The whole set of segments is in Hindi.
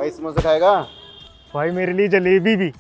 भाई समोसा खाएगा? भाई मेरे लिए जलेबी भी।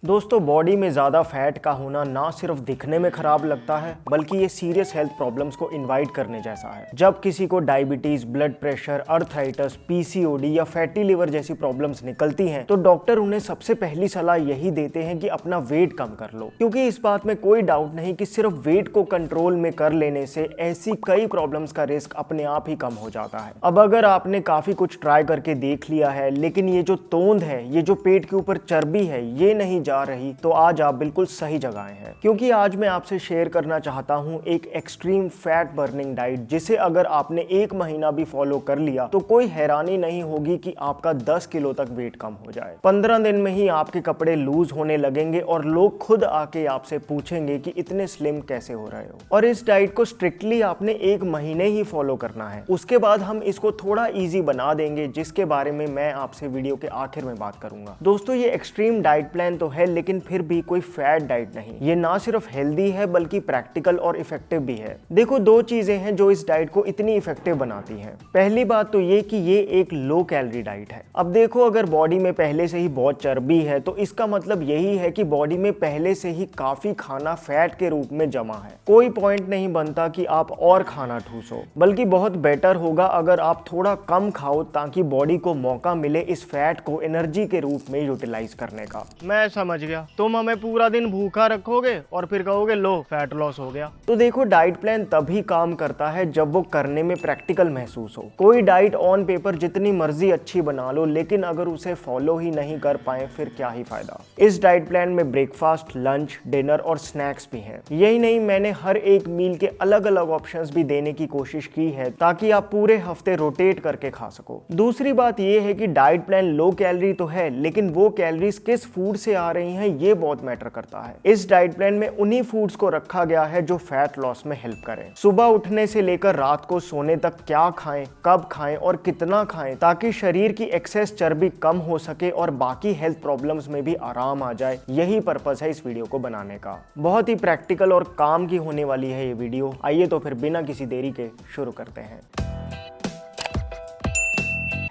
दोस्तों, बॉडी में ज़्यादा फैट का होना ना सिर्फ दिखने में खराब लगता है बल्कि ये सीरियस हेल्थ प्रॉब्लम्स को इनवाइट करने जैसा है। जब किसी को diabetes, blood pressure, arthritis, PCOD या फैटी लिवर जैसी प्रॉब्लम्स निकलती हैं तो डॉक्टर उन्हें सबसे पहली सलाह यही देते हैं कि अपना वेट कम कर लो, क्योंकि इस बात में कोई डाउट नहीं कि सिर्फ वेट को कंट्रोल में कर लेने से ऐसी कई प्रॉब्लम्स का रिस्क अपने आप ही कम हो जाता है। अब अगर आपने काफी कुछ ट्राई करके देख लिया है लेकिन ये जो तोंद है, ये जो पेट के ऊपर चर्बी है, ये नहीं जा रही, तो आज आप बिल्कुल सही जगह आए हैं, क्योंकि आज मैं आपसे शेयर करना चाहता हूं एक एक्सट्रीम फैट बर्निंग डाइट जिसे अगर आपने 1 महीना भी फॉलो कर लिया तो कोई हैरानी नहीं होगी कि आपका 10 किलो तक वेट कम हो जाए। 15 दिन में ही आपके कपड़े लूज होने लगेंगे और लोग खुद आके आपसे पूछेंगे कि इतने स्लिम कैसे हो रहे हो। और इस डाइट को स्ट्रिक्टली आपने 1 महीने ही फॉलो करना है, उसके बाद हम इसको थोड़ा ईजी बना देंगे, जिसके बारे में मैं आपसे वीडियो के आखिर में बात करूंगा। दोस्तों, ये एक्सट्रीम डाइट प्लान तो है लेकिन फिर भी कोई फैट डाइट नहीं। ये ना सिर्फ हेल्दी है बल्कि प्रैक्टिकल और इफेक्टिव भी है। देखो, 2 चीजें हैं जो इस डाइट को इतनी इफेक्टिव बनाती हैं। पहली बात तो ये कि ये एक लो कैलोरी डाइट है। अब देखो, अगर बॉडी में पहले से ही बहुत चर्बी है तो इसका मतलब यही है कि बॉडी में पहले से ही काफी खाना फैट के रूप में जमा है। कोई पॉइंट नहीं बनता कि आप और खाना ठूसो, बल्कि बहुत बेटर होगा अगर आप थोड़ा कम खाओ ताकि बॉडी को मौका मिले इस फैट को एनर्जी के रूप में यूटिलाइज करने का। मैं समझ गया, तुम हमें पूरा दिन भूखा रखोगे और फिर कहोगे लो फैट लॉस हो गया। तो देखो, डाइट प्लान तभी काम करता है जब वो करने में प्रैक्टिकल महसूस हो। कोई डाइट ऑन पेपर जितनी मर्जी अच्छी बना लो, लेकिन अगर उसे फॉलो ही नहीं कर पाए फिर क्या ही फायदा। इस डाइट प्लान में ब्रेकफास्ट, लंच, डिनर और स्नैक्स भी हैं। यही नहीं, मैंने हर एक मील के अलग अलग ऑप्शंस भी देने की कोशिश की है ताकि आप पूरे हफ्ते रोटेट करके खा सको। दूसरी बात यह है कि डाइट प्लान लो कैलोरी तो है, लेकिन वो कैलोरीज किस फूड से आ रही हैं ये बहुत मैटर करता है। इस डाइट प्लान में उन्हीं फूड्स को रखा गया है जो फैट लॉस में हेल्प करें। सुबह उठने से लेकर रात को सोने तक क्या खाएं, कब खाएं और कितना खाएं, ताकि शरीर की एक्सेस चर्बी कम हो सके और बाकी हेल्थ प्रॉब्लम्स में भी आराम आ जाए। यही पर्पस है इस वीडियो को बनाने का। बहुत ही प्रैक्टिकल और काम की होने वाली है ये वीडियो। आइए तो फिर बिना किसी देरी के शुरू करते हैं।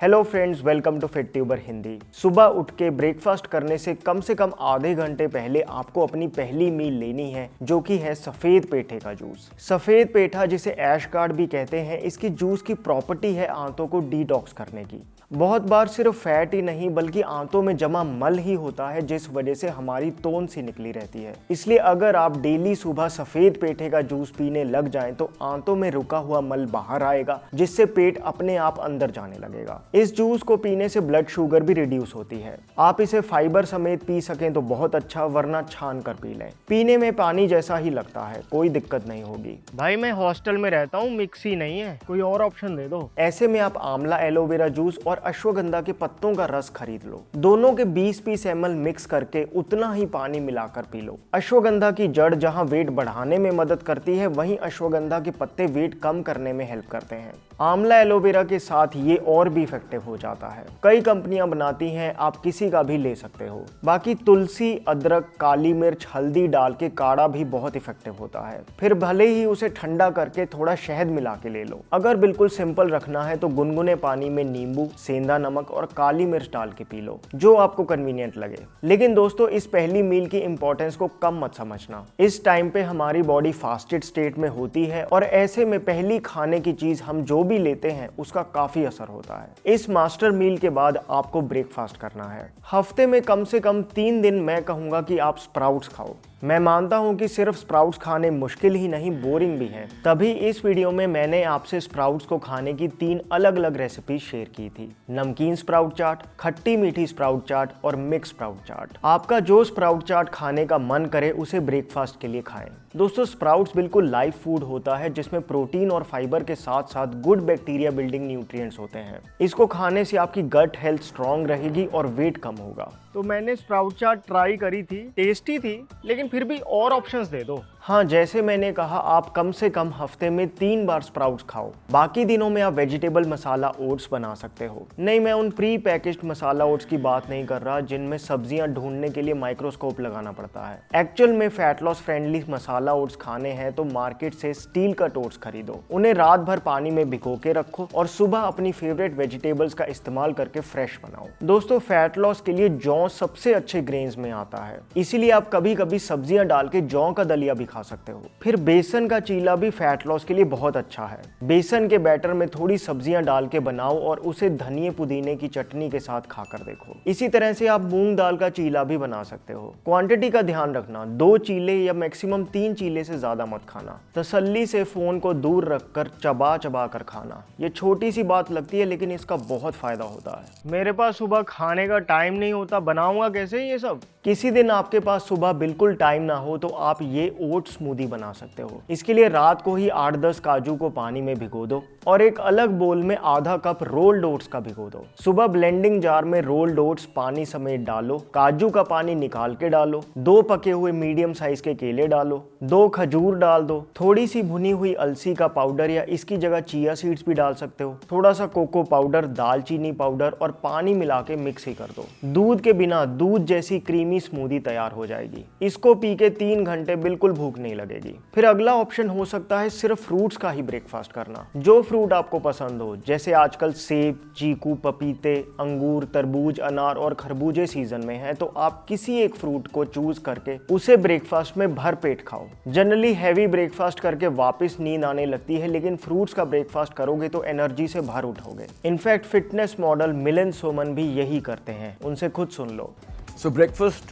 Hello friends, welcome to Fit Tuber Hindi. सुबह उठ के ब्रेकफास्ट करने से कम आधे घंटे पहले आपको अपनी पहली मील लेनी है, जो कि है सफेद पेठे का जूस। सफेद पेठा, जिसे ऐश कार्ड भी कहते हैं, इसकी जूस की प्रॉपर्टी है आंतों को डिटॉक्स करने की। बहुत बार सिर्फ फैट ही नहीं बल्कि आंतों में जमा मल ही होता है, जिस वजह से हमारी तोंद सी निकली रहती है। इसलिए अगर आप डेली सुबह सफेद पेठे का जूस पीने लग जाएं तो आंतों में रुका हुआ मल बाहर आएगा, जिससे पेट अपने आप अंदर जाने लगेगा। इस जूस को पीने से ब्लड शुगर भी रिड्यूस होती है। आप इसे फाइबर समेत पी सकें तो बहुत अच्छा, वरना छान कर पी लें। पीने में पानी जैसा ही लगता है, कोई दिक्कत नहीं होगी। भाई मैं हॉस्टल में रहता हूँ, मिक्सी नहीं है, कोई और ऑप्शन दे दो। ऐसे में आप आंवला एलोवेरा जूस और अश्वगंधा के पत्तों का रस खरीद लो। दोनों के 20-20 ml मिक्स करके उतना ही पानी मिलाकर पी लो। अश्वगंधा की जड़ जहां वेट बढ़ाने में मदद करती है, वहीं अश्वगंधा के पत्ते वेट कम करने में हेल्प करते हैं। आंवला एलोवेरा के साथ ये और भी इफेक्टिव हो जाता है। कई कंपनियां बनाती हैं, आप किसी का भी ले सकते हो। बाकी तुलसी, अदरक, काली मिर्च, हल्दी डाल के काढ़ा भी बहुत इफेक्टिव होता है। फिर भले ही उसे ठंडा करके थोड़ा शहद मिला के ले लो। अगर बिल्कुल सिंपल रखना है तो गुनगुने पानी में नींबू, सेंधा नमक और काली मिर्च डाल के पी लो, जो आपको कन्वीनियंट लगे। लेकिन दोस्तों, इस पहली मील की इंपॉर्टेंस को कम मत समझना। इस टाइम पे हमारी बॉडी फास्टेड स्टेट में होती है और ऐसे में पहली खाने की चीज हम जो भी लेते हैं उसका काफी असर होता है। इस मास्टर मील के बाद आपको ब्रेकफास्ट करना है। हफ्ते में कम से कम 3 दिन मैं कहूंगा कि आप स्प्राउट्स खाओ। मैं मानता हूं कि सिर्फ स्प्राउट्स खाने मुश्किल ही नहीं, बोरिंग भी हैं। तभी इस वीडियो में मैंने आपसे स्प्राउट्स को खाने की 3 अलग अलग रेसिपी शेयर की थी। नमकीन स्प्राउट चाट, खट्टी मीठी स्प्राउट चाट और मिक्स स्प्राउट चाट। आपका जो स्प्राउट चाट खाने का मन करे उसे ब्रेकफास्ट के लिए खाएं। दोस्तों, स्प्राउट्स बिल्कुल लाइव फूड होता है जिसमें प्रोटीन और फाइबर के साथ साथ गुड बैक्टीरिया बिल्डिंग न्यूट्रिएंट्स होते हैं। इसको खाने से आपकी गट हेल्थ स्ट्रांग रहेगी और वेट कम होगा। तो मैंने स्प्राउट चाट ट्राई करी थी, टेस्टी थी, लेकिन फिर भी और ऑप्शंस दे दो। हाँ, जैसे मैंने कहा, आप कम से कम हफ्ते में 3 बार स्प्राउट्स खाओ। बाकी दिनों में आप वेजिटेबल मसाला ओट्स बना सकते हो। नहीं, मैं उन प्री पैकेज्ड मसाला ओट्स की बात नहीं कर रहा जिनमें सब्जियां ढूंढने के लिए माइक्रोस्कोप लगाना पड़ता है। एक्चुअल में फैट लॉस फ्रेंडली मसाला ओट्स खाने हैं तो मार्केट से स्टील कट ओट्स खरीदो, उन्हें रात भर पानी में भिगो के रखो और सुबह अपनी फेवरेट वेजिटेबल्स का इस्तेमाल करके फ्रेश बनाओ। दोस्तों, फैट लॉस के लिए जौ सबसे अच्छे ग्रेन्स में आता है, इसीलिए आप कभी कभी सब्जियां डाल के जौ का दलिया भी खा सकते हो। फिर बेसन का चीला भी फैट लॉस के लिए बहुत अच्छा है। बेसन के बैटर में थोड़ी सब्जियां डाल के बनाओ और उसे धनिए पुदीने की चटनी के साथ खाकर देखो। इसी तरह से आप मूंग दाल का चीला भी बना सकते हो। क्वांटिटी का ध्यान रखना, 2 चीले या मैक्सिमम 3 चीले से ज्यादा मत खाना। तसल्ली से फोन को दूर रखकर चबा चबा कर खाना। ये छोटी सी बात लगती है लेकिन इसका बहुत फायदा होता है। मेरे पास सुबह खाने का टाइम नहीं होता, बनाऊंगा कैसे ये सब? किसी दिन आपके पास सुबह बिल्कुल टाइम ना हो तो आप ये ओट स्मूदी बना सकते हो। इसके लिए रात को ही 8-10 काजू को पानी में भिगो दो और एक अलग बोल में आधा कप रोल्ड ओट्स का भिगो दो। सुबह ब्लेंडिंग जार में रोल्ड ओट्स पानी समेत डालो, काजू का पानी निकाल के डालो, 2 पके हुए मीडियम साइज के केले डालो, 2 खजूर डाल दो, थोड़ी सी भुनी हुई अलसी का पाउडर या इसकी जगह चिया सीड्स भी डाल सकते हो, थोड़ा सा कोको पाउडर, दालचीनी पाउडर और पानी मिला के मिक्स ही कर दो। दूध के बिना दूध जैसी क्रीमी स्मूदी तैयार हो जाएगी। इसको पी के 3 घंटे बिल्कुल भूख नहीं लगेगी। फिर अगला ऑप्शन हो सकता है सिर्फ फ्रूट्स का ही ब्रेकफास्ट करना। जो फ्रूट आपको पसंद हो, जैसे आजकल सेब, चीकू, पपीते, अंगूर, तरबूज, अनार और खरबूजे सीजन में है, तो आप किसी एक फ्रूट को चूज करके उसे ब्रेकफास्ट में भर पेट खाओ। जनरली हैवी ब्रेकफास्ट करके वापस नींद आने लगती है, लेकिन फ्रूट्स का ब्रेकफास्ट करोगे तो एनर्जी से भर उठोगे। In fact fitness model Milind Soman भी यही करते हैं, उनसे खुद सुन लो। So breakfast,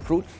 fruits.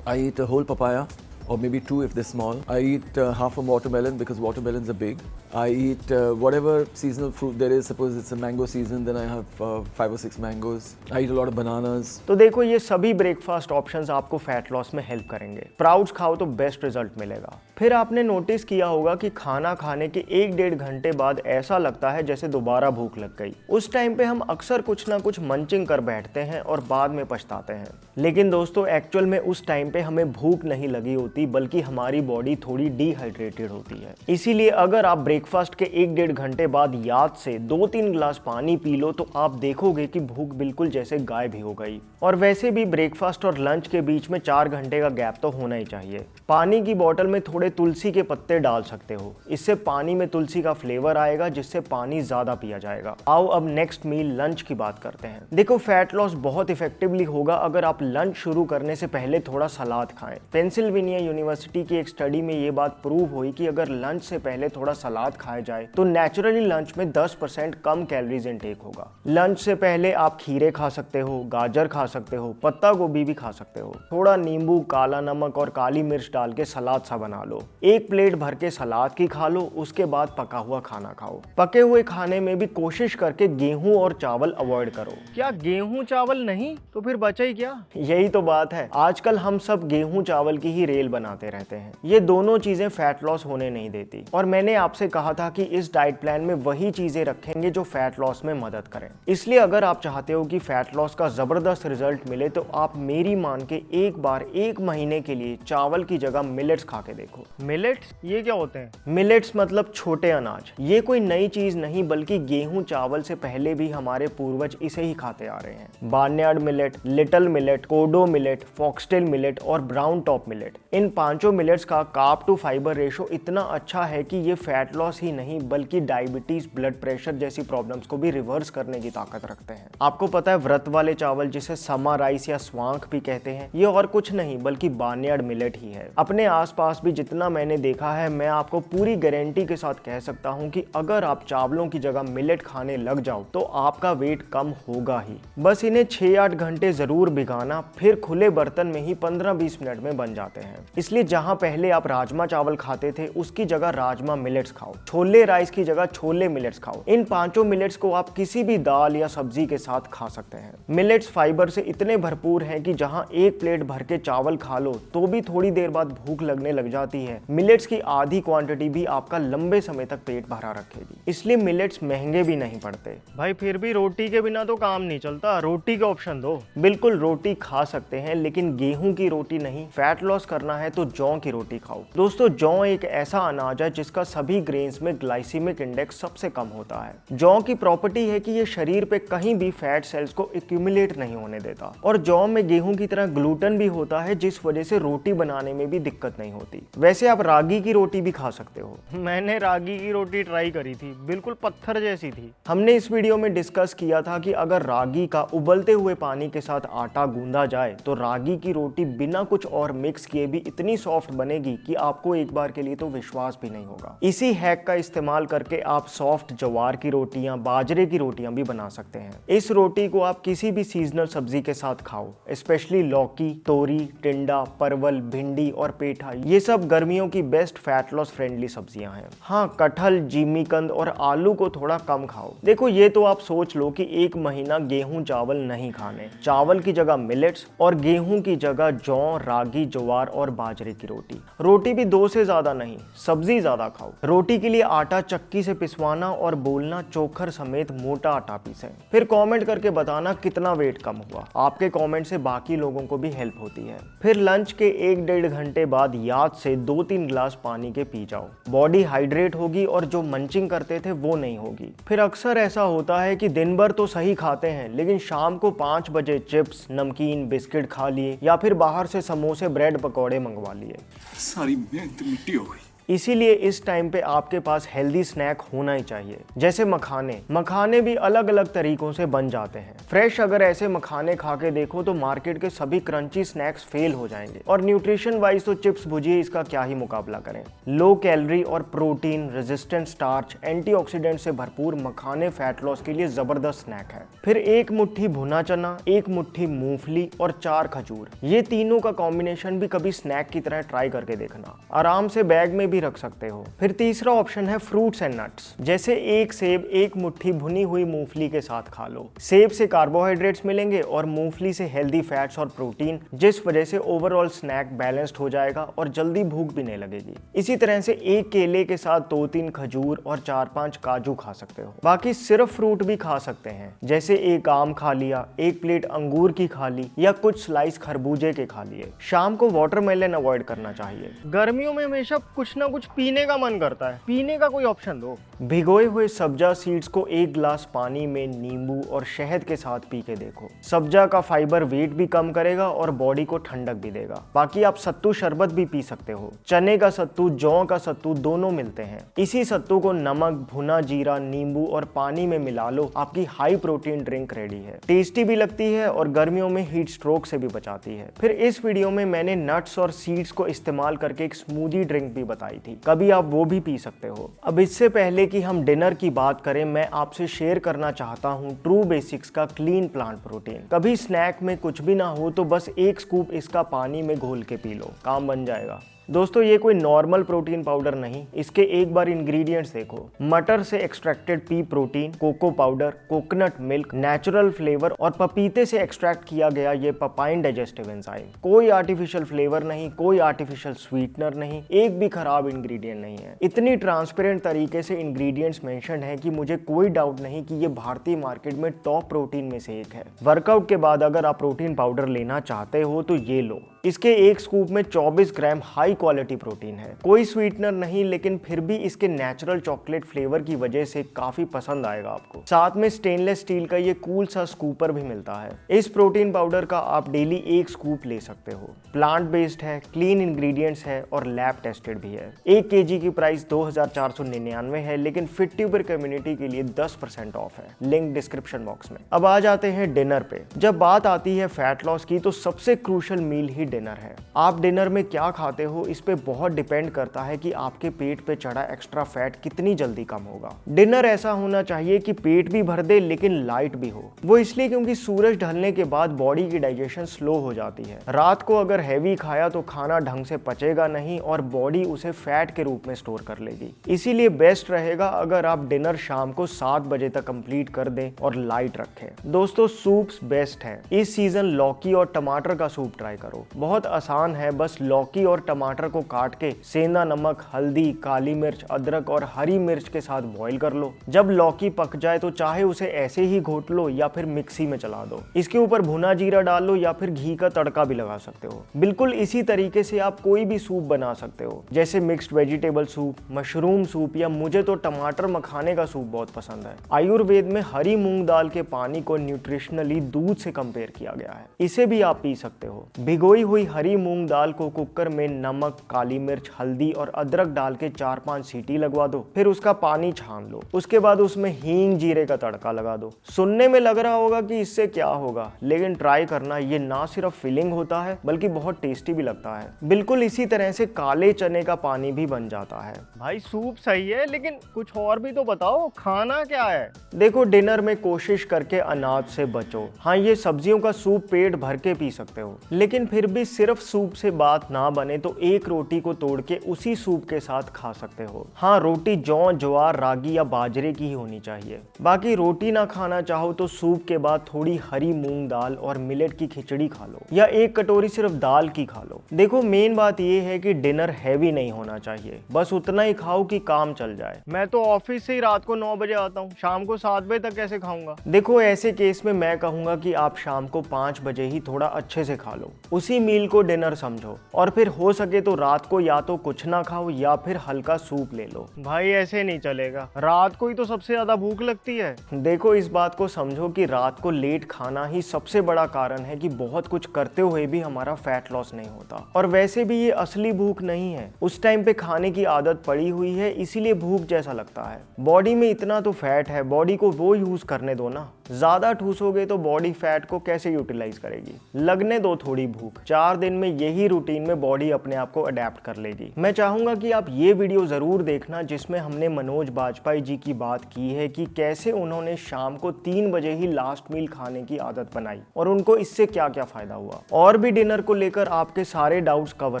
I eat a whole papaya, or maybe 2 if they're small. I eat half a watermelon because watermelons are big. I eat whatever seasonal fruit there is. Suppose it's a mango season, then I have 5 or 6 mangoes. I eat a lot of bananas. तो देखो, ये सभी ब्रेकफास्ट ऑप्शंस आपको फैट लॉस में हेल्प करेंगे। स्प्राउट्स खाओ तो बेस्ट रिजल्ट मिलेगा। फिर आपने नोटिस किया होगा कि खाना खाने के 1-1.5 घंटे बाद ऐसा लगता है जैसे दोबारा भूख लग गई। उस टाइम पे हम अक्सर कुछ ना कुछ मंचिंग कर बैठते हैं और बाद में पछताते हैं। लेकिन दोस्तों, एक्चुअल में उस टाइम पे हमें भूख नहीं लगी होती, बल्कि हमारी बॉडी थोड़ी डिहाइड्रेटेड होती है। इसीलिए अगर आप ब्रेकफास्ट के 1-1.5 घंटे बाद याद से 2-3 गिलास पानी पी लो तो आप देखोगे कि भूख बिल्कुल जैसे गायब ही हो गई। और वैसे भी ब्रेकफास्ट और लंच के बीच में 4 घंटे का गैप तो होना ही चाहिए। पानी की बोतल में थोड़े तुलसी के पत्ते डाल सकते हो, इससे पानी में तुलसी का फ्लेवर आएगा, जिससे पानी ज्यादा पिया जाएगा। आओ अब नेक्स्ट मील लंच की बात करते हैं। देखो, फैट लॉस बहुत इफेक्टिवली होगा अगर आप लंच शुरू करने से पहले थोड़ा सलाद खाएं। पेंसिल्वेनिया यूनिवर्सिटी की एक स्टडी में ये बात प्रूव हुई कि अगर लंच से पहले थोड़ा सलाद खाया जाए तो नेचुरली लंच में 10% कम कैलोरीज इनटेक होगा। लंच से पहले आप खीरे खा सकते हो, गाजर खा सकते हो, पत्ता गोभी भी खा सकते हो। थोड़ा नींबू, काला नमक और काली मिर्च डाल के सलाद सा बना लो। एक प्लेट भर के सलाद की खा लो, उसके बाद पका हुआ खाना खाओ। पके हुए खाने में भी कोशिश करके गेहूं और चावल अवॉइड करो। क्या गेहूं चावल नहीं? तो फिर बचा ही क्या? यही तो बात है, आजकल हम सब गेहूं चावल की ही रेल बनाते रहते हैं। ये दोनों चीजें फैट लॉस होने नहीं देती। और मैंने आपसे कहा था कि इस डाइट प्लान में वही चीजें रखेंगे जो फैट लॉस में मदद करें। इसलिए अगर आप चाहते हो कि फैट लॉस का जबरदस्त रिजल्ट मिले तो आप मेरी मान के एक बार 1 महीने के लिए चावल की जगह मिलेट्स खा के देखो। मिलेट्स ये क्या होते हैं? मिलेट्स मतलब छोटे अनाज। ये कोई नई चीज नहीं, बल्कि गेहूं चावल से पहले भी हमारे पूर्वज इसे ही खाते आ रहे हैं। बार्नयार्ड मिलेट, लिटिल मिलेट, कोडो मिलेट, फॉक्सटेल मिलेट और ब्राउन टॉप मिलेट। इन 5 मिलेट्स का कार्ब टू फाइबर रेशो इतना अच्छा है कि ये फैट लॉस ही नहीं बल्कि डायबिटीज, ब्लड प्रेशर जैसी प्रॉब्लम्स को भी रिवर्स करने की ताकत रखते हैं। आपको पता है, व्रत वाले चावल जिसे समा राइस या स्वांख भी कहते हैं, ये और कुछ नहीं बल्कि बार्नयार्ड मिलेट ही है। अपने आसपास भी जितना मैंने देखा है, मैं आपको पूरी गारंटी के साथ कह सकता हूँ कि अगर आप चावलों की जगह मिलेट खाने लग जाओ तो आपका वेट कम होगा ही। बस इन्हें 6-8 घंटे जरूर भिगाना, फिर खुले बर्तन में ही 15-20 मिनट में बन जाते हैं। इसलिए जहाँ पहले आप राजमा चावल खाते थे उसकी जगह राजमा मिलेट्स खाओ। खाओ, छोले राइस की जगह छोले मिलेट्स खाओ। इन पांचों मिलेट्स को आप किसी भी दाल या सब्जी के साथ खा सकते हैं। मिलेट्स फाइबर से इतने भरपूर हैं कि जहां एक प्लेट भर के चावल खा लो तो भी थोड़ी देर बाद भूख लगने लग जाती है, मिलेट्स की आधी क्वांटिटी भी आपका लंबे समय तक पेट भरा रखेगी। इसलिए मिलेट्स महंगे भी नहीं पड़ते। भाई फिर भी रोटी के बिना तो काम नहीं चलता, रोटी का ऑप्शन दो। बिल्कुल रोटी खा सकते हैं, लेकिन गेहूं की रोटी नहीं। फैट लॉस करना है तो जौ की रोटी खाओ। दोस्तों, जौ एक ऐसा अनाज है जिसका सभी ग्रेन्स में ग्लाइसीमिक इंडेक्स सबसे कम होता है। जौ की प्रॉपर्टी है कि ये शरीर पे कहीं भी फैट सेल्स को एक्यूमुलेट नहीं होने देता, और जौ में गेहूं की तरह ग्लूटेन भी होता है, जिस वजह से रोटी बनाने में भी दिक्कत नहीं होती। वैसे आप रागी की रोटी भी खा सकते हो। मैंने रागी की रोटी ट्राई करी थी, बिल्कुल पत्थर जैसी थी। हमने इस वीडियो में डिस्कस किया था कि अगर रागी का उबलते हुए पानी के साथ आटा गूंदा जाए तो रागी की रोटी बिना कुछ और मिक्स किए भी इतनी सॉफ्ट बनेगी कि आपको एक बार के लिए तो विश्वास भी नहीं होगा। इसी हैक का इस्तेमाल करके आप सॉफ्ट ज्वार की रोटियां, बाजरे की रोटियां भी बना सकते हैं। इस रोटी को आप किसी भी सीजनल सब्जी के साथ खाओ, स्पेशली लौकी, तोरी, टिंडा, परवल, भिंडी और पेठा। ये सब गर्मियों की बेस्ट फैट लॉस फ्रेंडली सब्जियां हैं। हाँ, कटहल, जिमीकंद और आलू को थोड़ा कम खाओ। देखो, ये तो आप सोच लो कि एक महीना गेहूं चावल नहीं खाने, चावल की जगह मिलेट्स और गेहूं की जगह जौ, रागी, ज्वार और बाजरे की रोटी। रोटी भी 2 से ज्यादा नहीं, सब्जी ज्यादा खाओ। रोटी के लिए आटा चक्की से पिसवाना और बोलना चोखर समेत मोटा आटा पीसें। फिर कमेंट करके बताना कितना वेट कम हुआ। आपके कमेंट से बाकी लोगों को भी हेल्प होती है। फिर लंच के 1-1.5 घंटे बाद याद से 2-3 गिलास पानी के पी जाओ। बॉडी हाइड्रेट होगी और जो मंचिंग करते थे वो नहीं होगी। फिर अक्सर ऐसा होता है कि दिन भर तो सही खाते हैं, लेकिन शाम को 5 बजे चिप्स, नमकीन, बिस्किट खा लिए या फिर बाहर से समोसे, ब्रेड पकौड़े मंगवा लिए। सारी मेहनत मिट्टी हो गई। इसीलिए इस टाइम पे आपके पास हेल्दी स्नैक होना ही चाहिए। जैसे मखाने भी अलग अलग तरीकों से बन जाते हैं। फ्रेश अगर ऐसे मखाने खा के देखो तो मार्केट के सभी क्रंची स्नैक्स फेल हो जाएंगे, और न्यूट्रिशन वाइज तो चिप्स भुजिए इसका क्या ही मुकाबला करें। लो कैलोरी और प्रोटीन, रेजिस्टेंट स्टार्च, एंटीऑक्सीडेंट से भरपूर मखाने फैट लॉस के लिए जबरदस्त स्नैक है। फिर 1 मुट्ठी भुना चना, 1 मुट्ठी मूंगफली और 4 खजूर, ये तीनों का कॉम्बिनेशन भी कभी स्नैक की तरह ट्राई करके देखना। आराम से बैग में भी रख सकते हो। फिर तीसरा ऑप्शन है फ्रूट्स एंड नट्स। जैसे 1 सेब 1 मुट्ठी भुनी हुई मूंगफली के साथ खा लो। सेब से कार्बोहाइड्रेट्स मिलेंगे और मूंगफली से हेल्दी फैट्स और प्रोटीन, जिस वजह से ओवरऑल स्नैक बैलेंस्ड हो जाएगा और जल्दी भूख भी नहीं लगेगी। इसी तरह से 1 केले के साथ 2-3 खजूर और 4-5 काजू खा सकते हो। बाकी सिर्फ फ्रूट भी खा सकते हैं, जैसे 1 आम खा लिया, 1 प्लेट अंगूर की खा ली या कुछ स्लाइस खरबूजे के खा लिए। शाम को वाटरमेलन अवॉइड करना चाहिए। गर्मियों में हमेशा कुछ ना कुछ पीने का मन करता है, पीने का कोई ऑप्शन दो। भिगोए हुए सब्जा सीड्स को 1 गिलास पानी में नींबू और शहद के साथ पी के देखो। सब्जा का फाइबर वेट भी कम करेगा और बॉडी को ठंडक भी देगा। बाकी आप सत्तू शरबत भी पी सकते हो। चने का सत्तू, जौ का सत्तू दोनों मिलते हैं। इसी सत्तू को नमक, भुना जीरा, नींबू और पानी में मिला लो, आपकी हाई प्रोटीन ड्रिंक रेडी है। टेस्टी भी लगती है और गर्मियों में हीट स्ट्रोक से भी बचाती है। फिर इस वीडियो में मैंने नट्स और सीड्स को इस्तेमाल करके एक स्मूदी ड्रिंक भी बताई थी, कभी आप वो भी पी सकते हो। अब इससे पहले कि हम डिनर की बात करें, मैं आपसे शेयर करना चाहता हूँ ट्रू बेसिक्स का क्लीन प्लांट प्रोटीन। कभी स्नैक में कुछ भी ना हो तो बस 1 स्कूप इसका पानी में घोल के पी लो, काम बन जाएगा। दोस्तों, ये कोई नॉर्मल प्रोटीन पाउडर नहीं, इसके एक बार इंग्रेडिएंट्स देखो। मटर से extracted pea protein, cocoa powder, coconut milk, natural flavour और पपीते से एक्सट्रैक्ट किया गया ये पपाइन डाइजेस्टिव एंजाइम। कोई आर्टिफिशियल फ्लेवर नहीं, कोई आर्टिफिशियल स्वीटनर नहीं, एक भी खराब इंग्रेडिएंट नहीं है। इतनी ट्रांसपेरेंट तरीके से इंग्रेडिएंट्स मेंशन है कि मुझे कोई डाउट नहीं कि ये भारतीय मार्केट में टॉप प्रोटीन में से एक है। वर्कआउट के बाद अगर आप प्रोटीन पाउडर लेना चाहते हो तो ये लो। इसके 1 स्कूप में 24 ग्राम हाई क्वालिटी प्रोटीन है। कोई स्वीटनर नहीं, लेकिन फिर भी इसके नेचुरल चॉकलेट फ्लेवर की वजह से काफी पसंद आएगा आपको। साथ में स्टेनलेस स्टील का ये कूल सा स्कूपर भी मिलता है। इस प्रोटीन पाउडर का आप डेली 1 स्कूप ले सकते हो। प्लांट बेस्ड है, क्लीन इंग्रेडिएंट्स है और लैब टेस्टेड भी है। 1 kg की प्राइस 2499 है, लेकिन फिट ट्यूबर कम्युनिटी के लिए 10% ऑफ है। लिंक डिस्क्रिप्शन बॉक्स में। अब आ जाते हैं डिनर पे। जब बात आती है फैट लॉस की तो सबसे क्रूशियल मील ही डिनर है। आप डिनर में क्या खाते हो हो इस पे बहुत डिपेंड करता है कि आपके पेट पे चढ़ा एक्स्ट्रा फैट कितनी जल्दी कम होगा। डिनर ऐसा होना चाहिए कि पेट भी भर दे लेकिन लाइट भी हो। वो इसलिए क्योंकि सूरज ढलने के बाद बॉडी की डाइजेशन स्लो हो जाती है। रात को अगर हैवी खाया तो खाना ढंग से पचेगा नहीं और बॉडी उसे फैट के रूप में स्टोर कर लेगी। इसीलिए बेस्ट रहेगा अगर आप डिनर शाम को 7 बजे तक कंप्लीट कर दें और लाइट रखें। दोस्तों सूप्स बेस्ट है। इस सीजन लौकी और टमाटर का सूप ट्राई करो। बहुत आसान है, बस लौकी और टमाटर को काट के सेंधा नमक, हल्दी, काली मिर्च, अदरक और हरी मिर्च के साथ बॉईल कर लो। जब लौकी पक जाए तो चाहे उसे ऐसे ही घोट लो या फिर मिक्सी में चला दो। इसके ऊपर भुना जीरा डाल लो या फिर घी का तड़का भी लगा सकते हो। बिल्कुल इसी तरीके से आप कोई भी सूप बना सकते हो, जैसे mixed vegetable soup, mushroom soup या मुझे तो टमाटर मखाने का सूप बहुत पसंद है। आयुर्वेद में हरी मूंग दाल के पानी को न्यूट्रिशनली दूध से कंपेयर किया गया है। इसे भी आप पी सकते हो। भिगोई हुई हरी मूंग दाल को कुकर में नमक, काली मिर्च, हल्दी और अदरक डाल के 4-5 सीटी लगवा दो। फिर उसका पानी छान लो। उसके बाद उसमें हींग, जीरे का तड़का लगा दो। सुनने में लग रहा होगा कि इससे क्या होगा, लेकिन ट्राई करना, ये ना सिर्फ फिलिंग होता है बल्कि बहुत टेस्टी भी लगता है। बिल्कुल इसी तरह से काले चने का पानी भी बन जाता है। भाई सूप सही है, लेकिन कुछ और भी तो बताओ, खाना क्या है? देखो डिनर में कोशिश करके अनाज से बचो। हाँ, ये सब्जियों का सूप पेट भर के पी सकते हो, लेकिन फिर भी सिर्फ सूप से बात ना बने तो एक रोटी को तोड़ के उसी सूप के साथ खा सकते हो। हाँ, रोटी जौ, ज्वार, रागी या बाजरे की ही होनी चाहिए। बाकी रोटी ना खाना चाहो तो सूप के बाद थोड़ी हरी मूंग दाल और मिलेट की खिचड़ी खा लो या एक कटोरी सिर्फ दाल की खा लो। देखो मेन बात ये है कि डिनर हैवी नहीं होना चाहिए, बस उतना ही खाओ कि काम चल जाए। मैं तो ऑफिस से ही रात को 9 बजे आता हूँ, शाम को 7 बजे तक कैसे खाऊंगा? देखो ऐसे केस में मैं कहूंगा कि आप शाम को 5 बजे ही थोड़ा अच्छे से खा लो। उसी मील को डिनर समझो और फिर हो सके तो रात को या तो कुछ ना खाओ या फिर हल्का सूप ले लो। भाई ऐसे नहीं चलेगा, रात को ही तो सबसे ज्यादा भूख लगती है। देखो इस बात को समझो कि रात को लेट खाना ही सबसे बड़ा कारण है कि बहुत कुछ करते हुए भी हमारा फैट लॉस नहीं होता। और वैसे भी ये असली भूख नहीं है, उस टाइम पे खाने की आदत पड़ी हुई है, इसीलिए भूख जैसा लगता है। बॉडी में इतना तो फैट है, बॉडी को वो यूज करने दो ना। ज्यादा ठूसोगे तो बॉडी फैट को कैसे यूटिलाइज करेगी? लगने दो थोड़ी भूख। 4 दिन में यही रूटीन में बॉडी अपने आप को अडेप्ट कर लेगी। मैं चाहूंगा कि आप ये वीडियो जरूर देखना जिसमें हमने मनोज बाजपेयी जी की बात की है कि कैसे उन्होंने शाम को 3 बजे ही लास्ट मील खाने की आदत बनाई और उनको इससे क्या क्या फायदा हुआ। और भी डिनर को लेकर आपके सारे डाउट्स कवर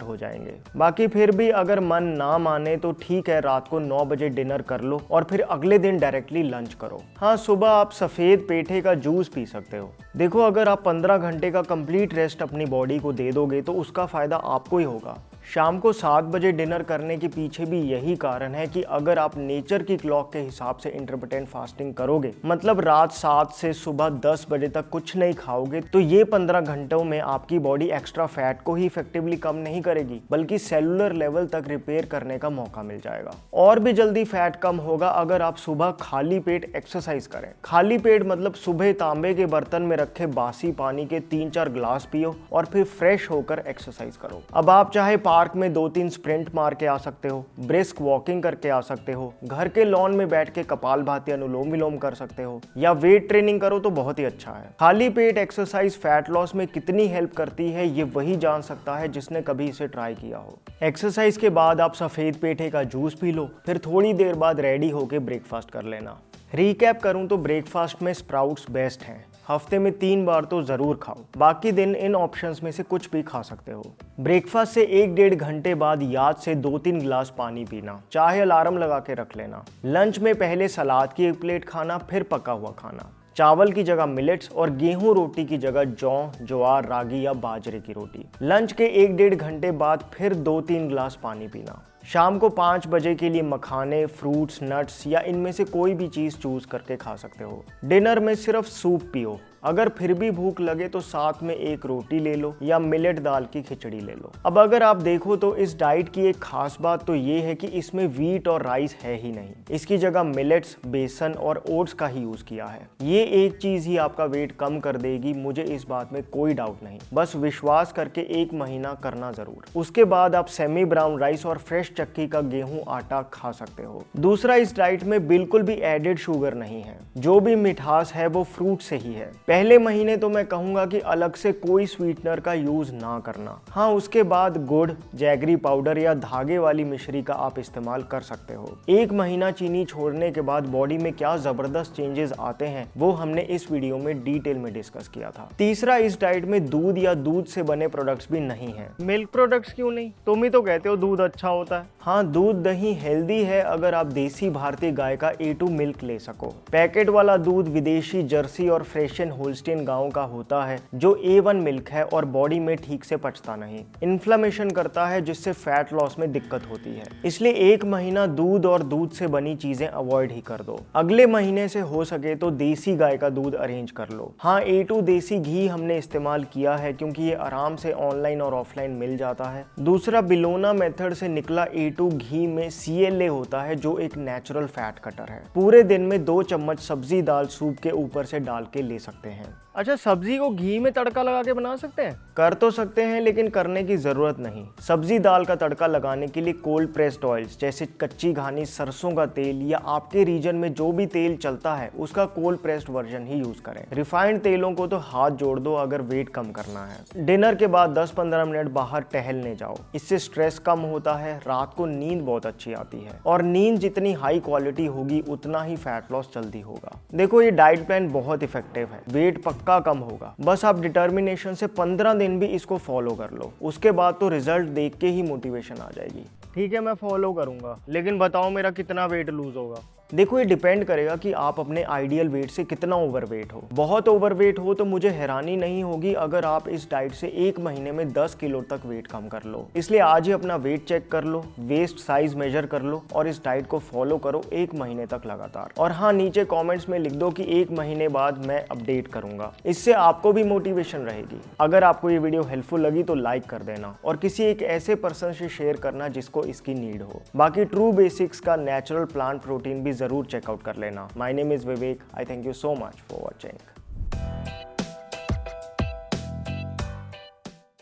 हो जाएंगे। बाकी फिर भी अगर मन ना माने तो ठीक है, रात को 9 बजे डिनर कर लो और फिर अगले दिन डायरेक्टली लंच करो। हाँ, सुबह आप सफेद पेठे का जूस पी सकते हो। देखो अगर आप 15 घंटे का कंप्लीट रेस्ट अपनी बॉडी को दे दोगे तो उसका फायदा आपको ही होगा। शाम को 7 बजे डिनर करने के पीछे भी यही कारण है कि अगर आप नेचर की क्लॉक के हिसाब से इंटरमिटेंट फास्टिंग करोगे, मतलब रात 7 से सुबह 10 बजे तक कुछ नहीं खाओगे, तो ये 15 घंटों में आपकी बॉडी एक्स्ट्रा फैट को ही इफेक्टिवली कम नहीं करेगी बल्कि सेलुलर लेवल तक रिपेयर करने का मौका मिल जाएगा। और भी जल्दी फैट कम होगा अगर आप सुबह खाली पेट एक्सरसाइज करें। खाली पेट मतलब सुबह तांबे के बर्तन में रखे बासी पानी के 3-4 ग्लास पियो और फिर फ्रेश होकर एक्सरसाइज करो। अब आप चाहे पार्क में 2-3 स्प्रिंट मार के आ सकते हो, ब्रिस्क वॉकिंग करके आ सकते हो, घर के लॉन में बैठ के कपालभाति अनुलोम विलोम कर सकते हो या वेट ट्रेनिंग करो तो बहुत ही अच्छा है। खाली पेट एक्सरसाइज फैट लॉस में कितनी हेल्प करती है ये वही जान सकता है जिसने कभी इसे ट्राई किया हो। एक्सरसाइज के बाद आप सफेद पेठे का जूस पी लो, फिर थोड़ी देर बाद रेडी होके ब्रेकफास्ट कर लेना। रिकैप करूं तो ब्रेकफास्ट में स्प्राउट्स बेस्ट हैं। हफ्ते में 3 बार तो जरूर खाओ, बाकी दिन इन ऑप्शंस में से कुछ भी खा सकते हो। ब्रेकफास्ट से 1-1.5 घंटे बाद याद से 2-3 गिलास पानी पीना, चाहे अलार्म लगा के रख लेना। लंच में पहले सलाद की 1 प्लेट खाना, फिर पका हुआ खाना। चावल की जगह मिलेट्स और गेहूं रोटी की जगह जौ, ज्वार, रागी या बाजरे की रोटी। लंच के 1-1.5 घंटे बाद फिर 2-3 गिलास पानी पीना। शाम को 5 बजे के लिए मखाने, फ्रूट्स, नट्स या इनमें से कोई भी चीज चूज करके खा सकते हो। डिनर में सिर्फ सूप पियो। अगर फिर भी भूख लगे तो साथ में 1 रोटी ले लो या मिलेट दाल की खिचड़ी ले लो। अब अगर आप देखो तो इस डाइट की एक खास बात तो ये है कि इसमें व्हीट और राइस है ही नहीं। इसकी जगह मिलेट्स, बेसन और ओट्स का ही यूज किया है। ये एक चीज ही आपका वेट कम कर देगी, मुझे इस बात में कोई डाउट नहीं। बस विश्वास करके 1 महीना करना जरूर। उसके बाद आप सेमी ब्राउन राइस और फ्रेश चक्की का गेहूं आटा खा सकते हो। दूसरा, इस डाइट में बिल्कुल भी एडेड शुगर नहीं है। जो भी मिठास है वो फ्रूट से ही है। पहले महीने तो मैं कहूँगा कि अलग से कोई स्वीटनर का यूज़ ना करना। हाँ, उसके बाद गुड़, जैगरी पाउडर या धागे वाली मिश्री का आप इस्तेमाल कर सकते हो। 1 महीना चीनी छोड़ने के बाद बॉडी में क्या ज़बरदस्त चेंजेस आते हैं वो हमने इस वीडियो में डिटेल में डिस्कस किया था। तीसरा, इस डाइट में दूध या दूध से बने प्रोडक्ट्स भी नहीं हैं। मिल्क प्रोडक्ट्स क्यों नहीं? तुम ही तो कहते हो दूध अच्छा होता है। हाँ, दूध दही हेल्दी है अगर आप देसी भारतीय गाय का A2 मिल्क ले सको। पैकेट वाला दूध विदेशी जर्सी और फ्रेशियन होल्स्टीन गायों का होता है जो A1 मिल्क है और बॉडी में ठीक से पचता नहीं, इन्फ्लेमेशन करता है जिससे फैट लॉस में दिक्कत होती है। इसलिए 1 महीना दूध और दूध से बनी चीजें अवॉइड ही कर दो। अगले महीने से हो सके तो देसी गाय का दूध अरेंज कर लो। हाँ, A2 देसी घी हमने इस्तेमाल किया है क्योंकि ये आराम से ऑनलाइन और ऑफलाइन मिल जाता है। दूसरा, बिलोना मेथड से निकला A2 घी में CLA होता है जो एक नेचुरल फैट कटर है। पूरे दिन में 2 चम्मच सब्जी दाल सूप के ऊपर से डाल के ले सकते हैं। अच्छा, सब्जी को घी में तड़का लगा के बना सकते हैं? कर तो सकते हैं लेकिन करने की जरूरत नहीं। सब्जी दाल का तड़का लगाने के लिए कोल्ड प्रेस्ड ऑयल्स जैसे कच्ची घानी सरसों का तेल या आपके रीजन में जो भी तेल चलता है उसका कोल्ड प्रेस्ड वर्जन ही यूज करें। रिफाइंड तेलों को तो हाथ जोड़ दो अगर वेट कम करना है। डिनर के बाद 10-15 मिनट बाहर टहलने जाओ, इससे स्ट्रेस कम होता है, रात को नींद बहुत अच्छी आती है और नींद जितनी हाई क्वालिटी होगी उतना ही फैट लॉस जल्दी होगा। देखो, ये डाइट प्लान बहुत इफेक्टिव है, वेट पक्का कम होगा। बस आप डिटर्मिनेशन से 15 दिन भी इसको फॉलो कर लो, उसके बाद तो रिजल्ट देख के ही मोटिवेशन आ जाएगी। ठीक है, मैं फॉलो करूंगा, लेकिन बताओ मेरा कितना वेट लूज होगा? देखो, ये डिपेंड करेगा कि आप अपने आइडियल वेट से कितना ओवरवेट हो। बहुत ओवरवेट हो तो मुझे हैरानी नहीं होगी अगर आप इस डाइट से 1 महीने में 10 किलो तक वेट कम कर लो। इसलिए आज ही अपना वेट चेक कर लो, वेस्ट साइज मेजर कर लो और इस डाइट को फॉलो करो 1 महीने तक लगातार। और हाँ, नीचे कॉमेंट्स में लिख दो कि 1 महीने बाद मैं अपडेट करूंगा, इससे आपको भी मोटिवेशन रहेगी। अगर आपको ये वीडियो हेल्पफुल लगी तो लाइक कर देना और किसी एक ऐसे पर्सन से शेयर करना जिसको इसकी नीड हो। बाकी ट्रू बेसिक्स का नेचुरल प्लांट प्रोटीन भी जरूर चेकआउट कर लेना। My name is Vivek. I thank you so much for watching.